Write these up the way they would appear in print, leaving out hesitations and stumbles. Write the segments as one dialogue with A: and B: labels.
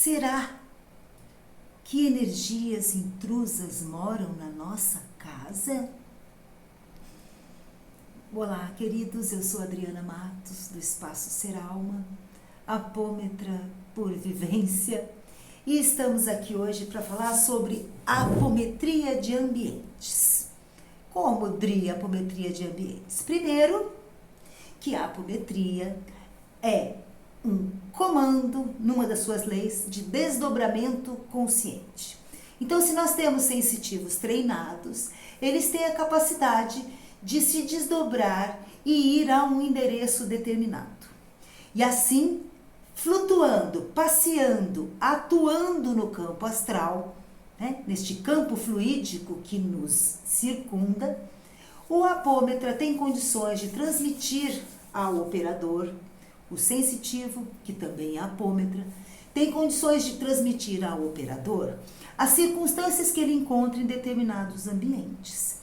A: Será que energias intrusas moram na nossa casa? Olá, queridos, eu sou Adriana Matos, do Espaço Ser Alma, apômetra por vivência, e estamos aqui hoje para falar sobre apometria de ambientes. Como a apometria de ambientes? Primeiro, que a apometria é um comando, numa das suas leis, de desdobramento consciente. Então, se nós temos sensitivos treinados, eles têm a capacidade de se desdobrar e ir a um endereço determinado. E assim, flutuando, passeando, atuando no campo astral, neste campo fluídico que nos circunda, o apômetra tem condições de transmitir ao operador, o sensitivo, que também é apômetra, tem condições de transmitir ao operador as circunstâncias que ele encontra em determinados ambientes.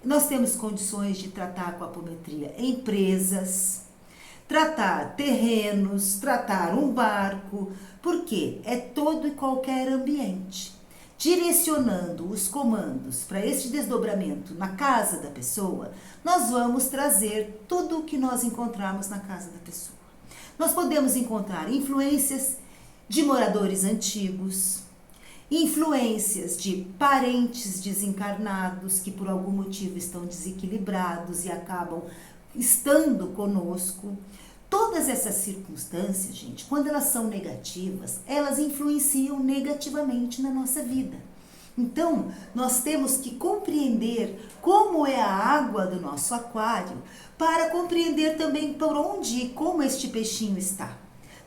A: Nós temos condições de tratar com a apometria empresas, tratar terrenos, tratar um barco, porque é todo e qualquer ambiente. Direcionando os comandos para este desdobramento na casa da pessoa, nós vamos trazer tudo o que nós encontrarmos na casa da pessoa. Nós podemos encontrar influências de moradores antigos, influências de parentes desencarnados que por algum motivo estão desequilibrados e acabam estando conosco. Todas essas circunstâncias, gente, quando elas são negativas, elas influenciam negativamente na nossa vida. Então, nós temos que compreender como é a água do nosso aquário para compreender também por onde e como este peixinho está.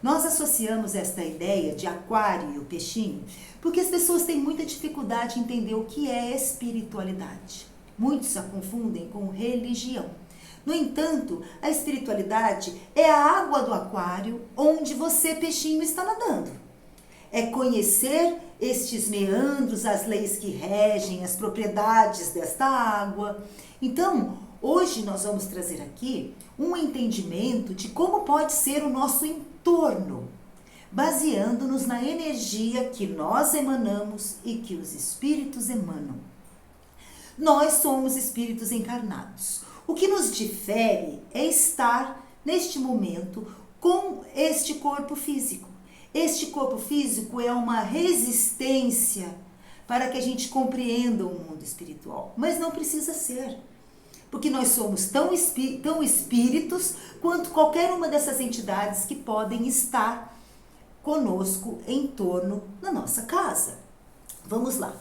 A: Nós associamos esta ideia de aquário e o peixinho porque as pessoas têm muita dificuldade em entender o que é espiritualidade. Muitos a confundem com religião. No entanto, a espiritualidade é a água do aquário onde você, peixinho, está nadando. É conhecer estes meandros, as leis que regem, as propriedades desta água. Então, hoje nós vamos trazer aqui um entendimento de como pode ser o nosso entorno, baseando-nos na energia que nós emanamos e que os espíritos emanam. Nós somos espíritos encarnados. O que nos difere é estar, neste momento, com este corpo físico. Este corpo físico é uma resistência para que a gente compreenda o mundo espiritual. Mas não precisa ser. Porque nós somos tão espíritos quanto qualquer uma dessas entidades que podem estar conosco em torno da nossa casa. Vamos lá.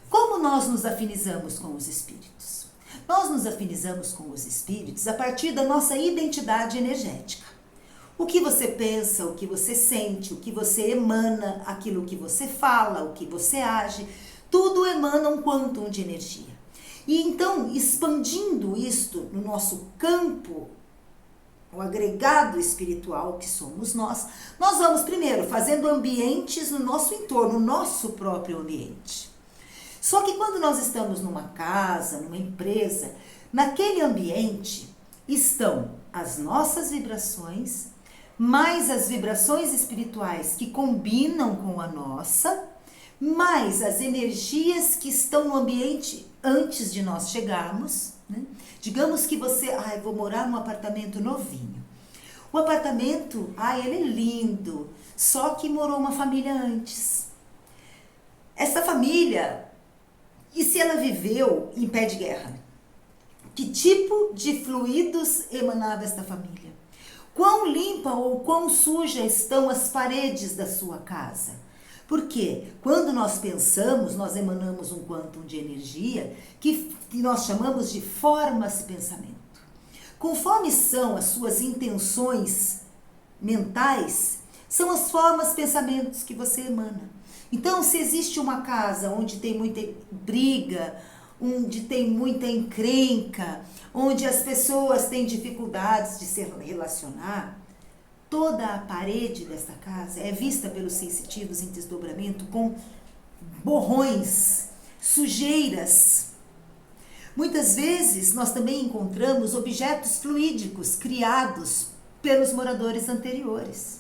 A: Como nós nos afinizamos com os espíritos? Nós nos afinizamos com os espíritos a partir da nossa identidade energética. O que você pensa, o que você sente, o que você emana, aquilo que você fala, o que você age, tudo emana um quantum de energia. E então, expandindo isto no nosso campo, o agregado espiritual que somos nós vamos primeiro fazendo ambientes no nosso entorno, no nosso próprio ambiente. Só que quando nós estamos numa casa, numa empresa, naquele ambiente estão as nossas vibrações, mais as vibrações espirituais que combinam com a nossa, mais as energias que estão no ambiente antes de nós chegarmos. Digamos que você, eu vou morar num apartamento novinho. O apartamento, ele é lindo, só que morou uma família antes. Essa família, e se ela viveu em pé de guerra? Que tipo de fluidos emanava esta família? Quão limpa ou quão suja estão as paredes da sua casa? Porque quando nós pensamos, nós emanamos um quantum de energia que nós chamamos de formas de pensamento. Conforme são as suas intenções mentais, são as formas de pensamentos que você emana. Então, se existe uma casa onde tem muita briga, onde tem muita encrenca, onde as pessoas têm dificuldades de se relacionar, toda a parede desta casa é vista pelos sensitivos em desdobramento com borrões, sujeiras. Muitas vezes nós também encontramos objetos fluídicos criados pelos moradores anteriores.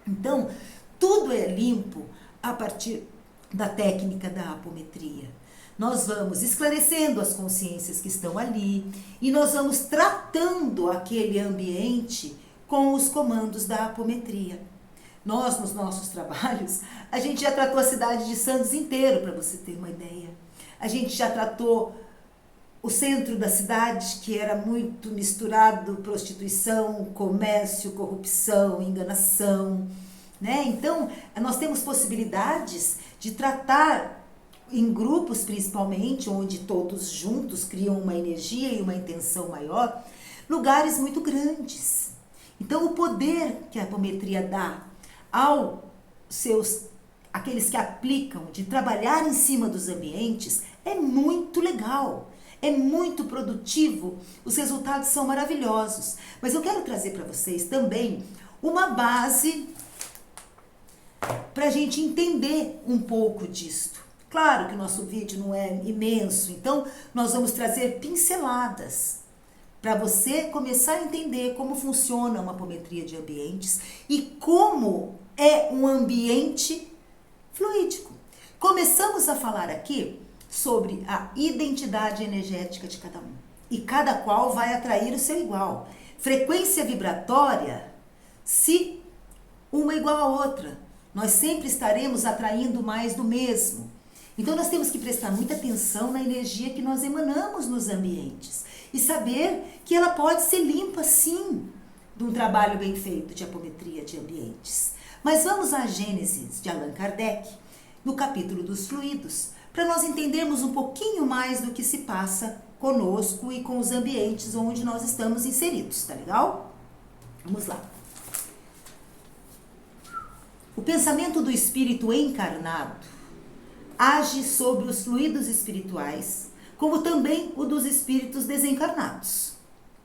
A: Então, tudo é limpo a partir da técnica da apometria. Nós vamos esclarecendo as consciências que estão ali e nós vamos tratando aquele ambiente com os comandos da apometria. Nós, nos nossos trabalhos, a gente já tratou a cidade de Santos inteiro, para você ter uma ideia. A gente já tratou o centro da cidade, que era muito misturado, prostituição, comércio, corrupção, enganação, né? Então, nós temos possibilidades de tratar em grupos, principalmente, onde todos juntos criam uma energia e uma intenção maior, lugares muito grandes. Então, o poder que a apometria dá aqueles que aplicam, de trabalhar em cima dos ambientes, é muito legal, é muito produtivo, os resultados são maravilhosos. Mas eu quero trazer para vocês também uma base para a gente entender um pouco disto. Claro que o nosso vídeo não é imenso, então nós vamos trazer pinceladas para você começar a entender como funciona uma apometria de ambientes e como é um ambiente fluídico. Começamos a falar aqui sobre a identidade energética de cada um. E cada qual vai atrair o seu igual. Frequência vibratória, se uma igual a outra, nós sempre estaremos atraindo mais do mesmo. Então nós temos que prestar muita atenção na energia que nós emanamos nos ambientes e saber que ela pode ser limpa, sim, de um trabalho bem feito de apometria de ambientes. Mas vamos à Gênese de Allan Kardec, no capítulo dos fluidos, para nós entendermos um pouquinho mais do que se passa conosco e com os ambientes onde nós estamos inseridos, tá legal? Vamos lá. O pensamento do espírito encarnado age sobre os fluidos espirituais, como também o dos espíritos desencarnados.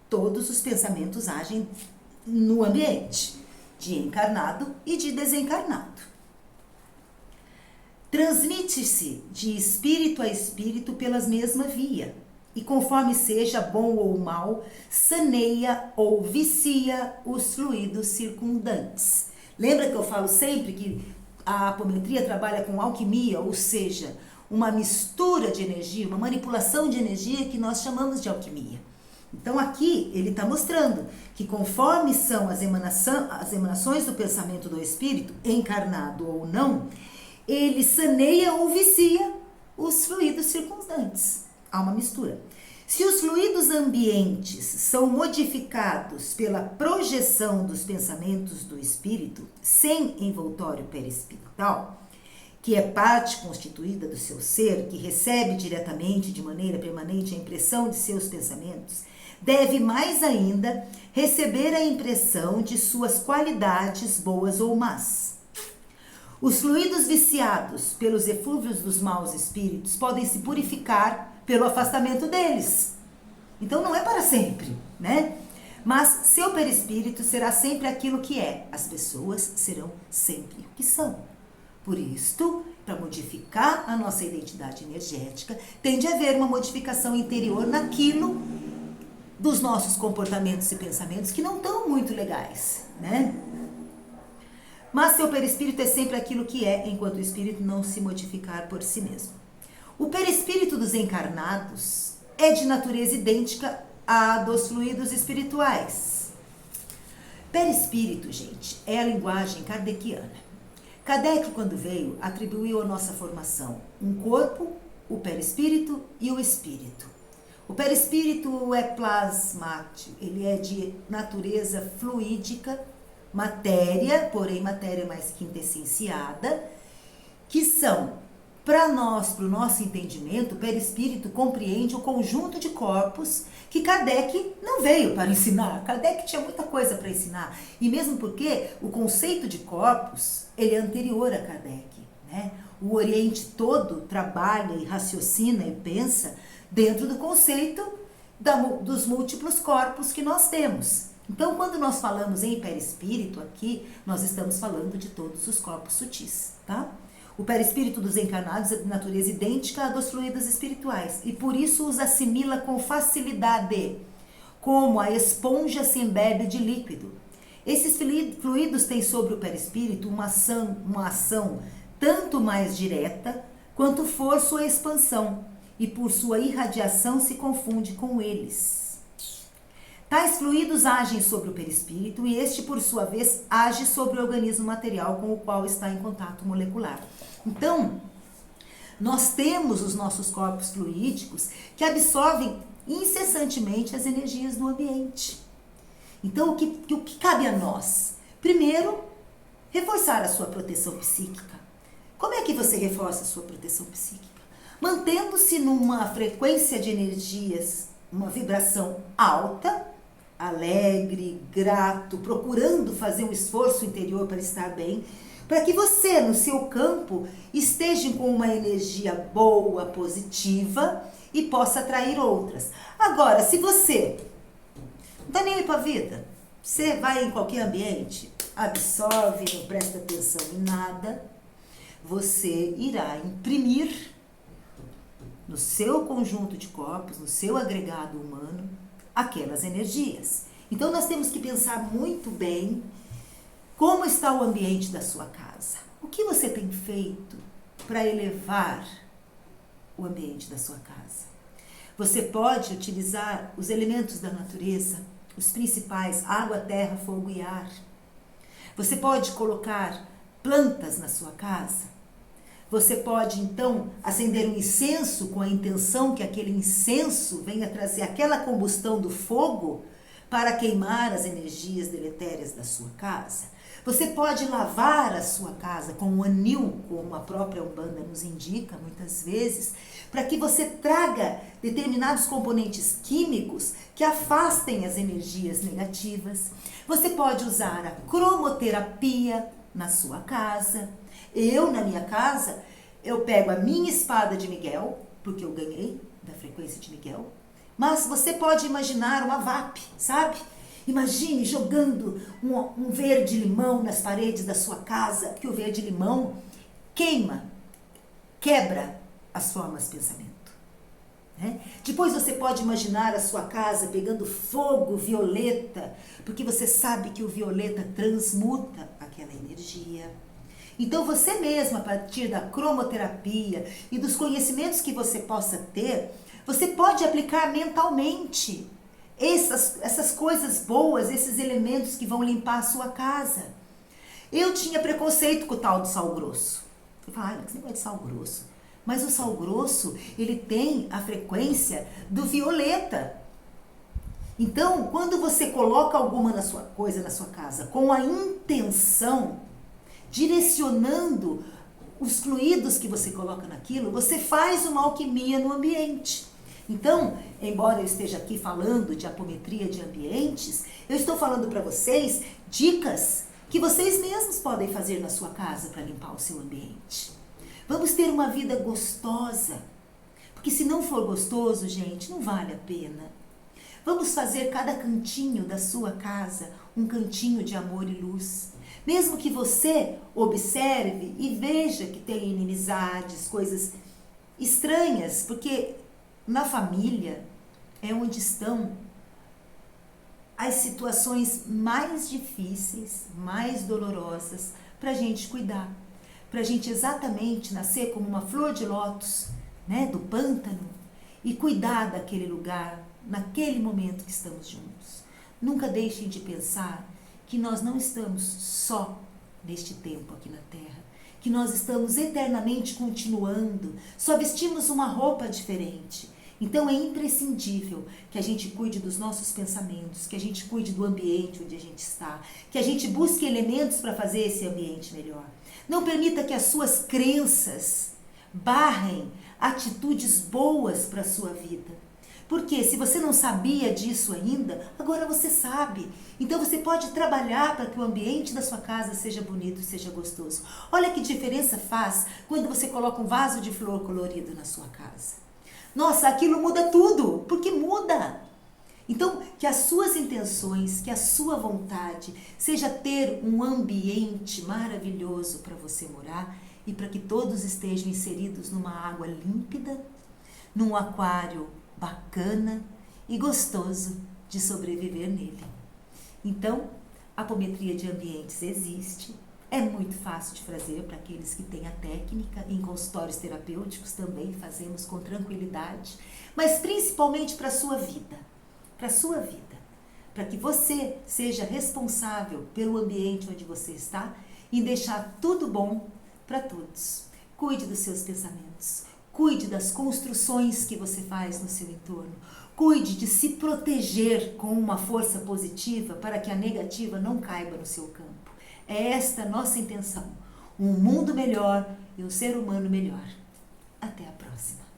A: Todos os pensamentos agem no ambiente, de encarnado e de desencarnado. Transmite-se de espírito a espírito pelas mesma via, e conforme seja bom ou mal, saneia ou vicia os fluidos circundantes. Lembra que eu falo sempre que a apometria trabalha com alquimia, ou seja, uma mistura de energia, uma manipulação de energia que nós chamamos de alquimia. Então aqui ele está mostrando que conforme são as emanações do pensamento do espírito, encarnado ou não, ele saneia ou vicia os fluidos circundantes. Há uma mistura. Se os fluidos ambientes são modificados pela projeção dos pensamentos do espírito, sem envoltório perispiritual, que é parte constituída do seu ser, que recebe diretamente, de maneira permanente, a impressão de seus pensamentos, deve mais ainda receber a impressão de suas qualidades boas ou más. Os fluidos viciados pelos eflúvios dos maus espíritos podem se purificar pelo afastamento deles. Então não é para sempre, né? Mas seu perispírito será sempre aquilo que é. As pessoas serão sempre o que são. Por isto, para modificar a nossa identidade energética, tem de haver uma modificação interior naquilo dos nossos comportamentos e pensamentos que não estão muito legais, né? Mas seu perispírito é sempre aquilo que é, enquanto o espírito não se modificar por si mesmo. O perispírito dos encarnados é de natureza idêntica à dos fluidos espirituais. Perispírito, gente, é a linguagem kardeciana. Kardec, quando veio, atribuiu à nossa formação um corpo, o perispírito e o espírito. O perispírito é plasmático, ele é de natureza fluídica, matéria, porém matéria mais quintessenciada, que são, para nós, para o nosso entendimento, o perispírito compreende o conjunto de corpos que Kardec não veio para ensinar. Kardec tinha muita coisa para ensinar, e mesmo porque o conceito de corpos, ele é anterior a Kardec, né? O Oriente todo trabalha e raciocina e pensa dentro do conceito dos múltiplos corpos que nós temos. Então, quando nós falamos em perispírito aqui, nós estamos falando de todos os corpos sutis, tá? O perispírito dos encarnados é de natureza idêntica à dos fluidos espirituais e por isso os assimila com facilidade, como a esponja se embebe de líquido. Esses fluidos têm sobre o perispírito uma ação tanto mais direta quanto for sua expansão, e por sua irradiação se confunde com eles. Tais fluidos agem sobre o perispírito e este, por sua vez, age sobre o organismo material com o qual está em contato molecular. Então, nós temos os nossos corpos fluídicos que absorvem incessantemente as energias do ambiente. Então, o que cabe a nós? Primeiro, reforçar a sua proteção psíquica. Como é que você reforça a sua proteção psíquica? Mantendo-se numa frequência de energias, uma vibração alta, alegre, grato, procurando fazer um esforço interior para estar bem, para que você, no seu campo, esteja com uma energia boa, positiva e possa atrair outras. Agora, se você não está nem aí para a vida, você vai em qualquer ambiente, absorve, não presta atenção em nada, você irá imprimir no seu conjunto de corpos, no seu agregado humano, aquelas energias. Então, nós temos que pensar muito bem como está o ambiente da sua casa. O que você tem feito para elevar o ambiente da sua casa? Você pode utilizar os elementos da natureza, os principais, água, terra, fogo e ar. Você pode colocar plantas na sua casa. Você pode, então, acender um incenso com a intenção que aquele incenso venha trazer aquela combustão do fogo para queimar as energias deletérias da sua casa. Você pode lavar a sua casa com um anil, como a própria Umbanda nos indica muitas vezes, para que você traga determinados componentes químicos que afastem as energias negativas. Você pode usar a cromoterapia na sua casa. Eu, na minha casa, eu pego a minha espada de Miguel, porque eu ganhei da frequência de Miguel, mas você pode imaginar uma VAP, sabe? Imagine jogando um verde-limão nas paredes da sua casa, que o verde-limão quebra as formas de pensamento. Né? Depois você pode imaginar a sua casa pegando fogo violeta, porque você sabe que o violeta transmuta aquela energia. Então você mesmo, a partir da cromoterapia e dos conhecimentos que você possa ter, você pode aplicar mentalmente essas coisas boas, esses elementos que vão limpar a sua casa. Eu tinha preconceito com o tal do sal grosso. Eu falava, que negócio de sal grosso. Mas o sal grosso, ele tem a frequência do violeta. Então, quando você coloca alguma coisa na sua casa com a intenção, direcionando os fluidos que você coloca naquilo, você faz uma alquimia no ambiente. Então, embora eu esteja aqui falando de apometria de ambientes, eu estou falando para vocês dicas que vocês mesmos podem fazer na sua casa para limpar o seu ambiente. Vamos ter uma vida gostosa, porque se não for gostoso, gente, não vale a pena. Vamos fazer cada cantinho da sua casa um cantinho de amor e luz. Mesmo que você observe e veja que tem inimizades, coisas estranhas, porque na família é onde estão as situações mais difíceis, mais dolorosas para a gente cuidar. Para a gente exatamente nascer como uma flor de lótus, né, do pântano e cuidar daquele lugar, naquele momento que estamos juntos. Nunca deixem de pensar que nós não estamos só neste tempo aqui na Terra, que nós estamos eternamente continuando, só vestimos uma roupa diferente. Então é imprescindível que a gente cuide dos nossos pensamentos, que a gente cuide do ambiente onde a gente está, que a gente busque elementos para fazer esse ambiente melhor. Não permita que as suas crenças barrem atitudes boas para a sua vida. Porque se você não sabia disso ainda, agora você sabe. Então você pode trabalhar para que o ambiente da sua casa seja bonito e seja gostoso. Olha que diferença faz quando você coloca um vaso de flor colorido na sua casa. Nossa, aquilo muda tudo, porque muda. Então, que as suas intenções, que a sua vontade seja ter um ambiente maravilhoso para você morar e para que todos estejam inseridos numa água límpida, num aquário bacana e gostoso de sobreviver nele. Então, a apometria de ambientes existe, É muito fácil de fazer para aqueles que têm a técnica. Em consultórios terapêuticos também fazemos com tranquilidade, mas principalmente para a sua vida, para que você seja responsável pelo ambiente onde você está e deixar tudo bom para todos. Cuide dos seus pensamentos, cuide das construções que você faz no seu entorno, cuide de se proteger com uma força positiva para que a negativa não caiba no seu campo. É esta a nossa intenção, um mundo melhor e um ser humano melhor. Até a próxima.